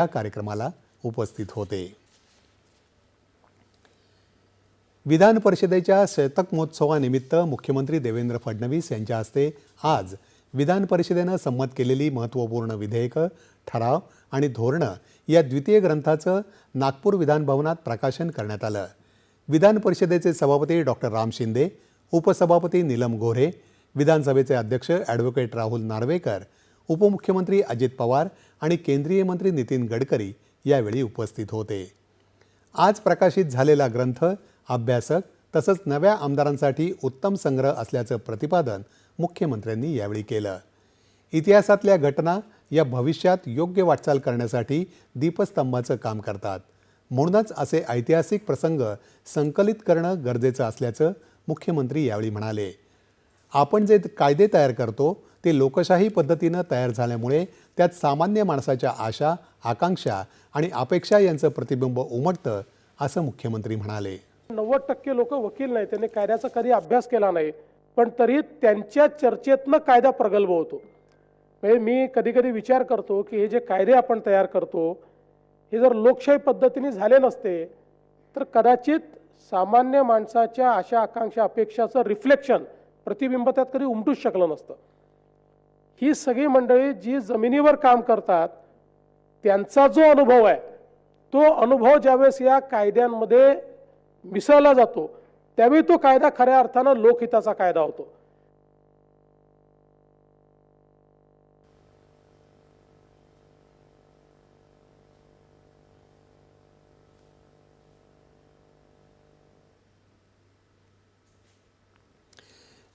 या कार्यक्रमाला उपस्थित होते। विधान परिषदेच्या शतक महोत्सवानिमित्त मुख्यमंत्री देवेंद्र फडणवीस यांच्या हस्ते आज विधान परिषदेनं संमत केलेली महत्त्वपूर्ण विधेयकं, ठराव आणि धोरणं या द्वितीय ग्रंथाचं नागपूर विधान भवनात प्रकाशन करण्यात आलं। विधान परिषदेचे सभापती डॉक्टर राम शिंदे, उपसभापती नीलम गोऱ्हे, विधानसभेचे अध्यक्ष ॲडव्होकेट राहुल नार्वेकर, उपमुख्यमंत्री अजित पवार आणि केंद्रीय मंत्री नितीन गडकरी यावेळी उपस्थित होते। आज प्रकाशित झालेला ग्रंथ अभ्यासक तसंच नव्या आमदारांसाठी उत्तम संग्रह असल्याचं प्रतिपादन मुख्यमंत्र्यांनी यावेळी केलं। इतिहासातल्या घटना या भविष्यात योग्य वाटचाल करण्यासाठी दीपस्तंभाचं काम करतात, म्हणूनच असे ऐतिहासिक प्रसंग संकलित करणं गरजेचं असल्याचं मुख्यमंत्री यावेळी म्हणाले। आपण जे कायदे तयार करतो ते लोकशाही पद्धतीनं तयार झाल्यामुळे त्यात सामान्य माणसाच्या आशा, आकांक्षा आणि अपेक्षा यांचं प्रतिबिंब उमटतं, असं मुख्यमंत्री म्हणाले। 90% लोक वकील नाही, त्यांनी कायद्याचा कधी अभ्यास केला नाही, पण तरी त्यांच्या चर्चेतनं कायदा प्रगल्भ होतो। म्हणजे मी कधी कधी विचार करतो की हे जे कायदे आपण तयार करतो हे जर लोकशाही पद्धतीने झाले नसते तर कदाचित सामान्य माणसाच्या आशा, आकांक्षा, अपेक्षाचं रिफ्लेक्शन, प्रतिबिंब त्यात कधी उमटूच शकलं नसतं। ही सगळी मंडळी जी जमिनीवर काम करतात त्यांचा जो अनुभव आहे तो अनुभव ज्यावेळेस या कायद्यांमध्ये मिसळला जातो त्यावेळी तो कायदा खऱ्या अर्थानं लोकहिताचा कायदा होतो।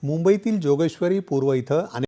मुंबईतील जोगेश्वरी पूर्व इथं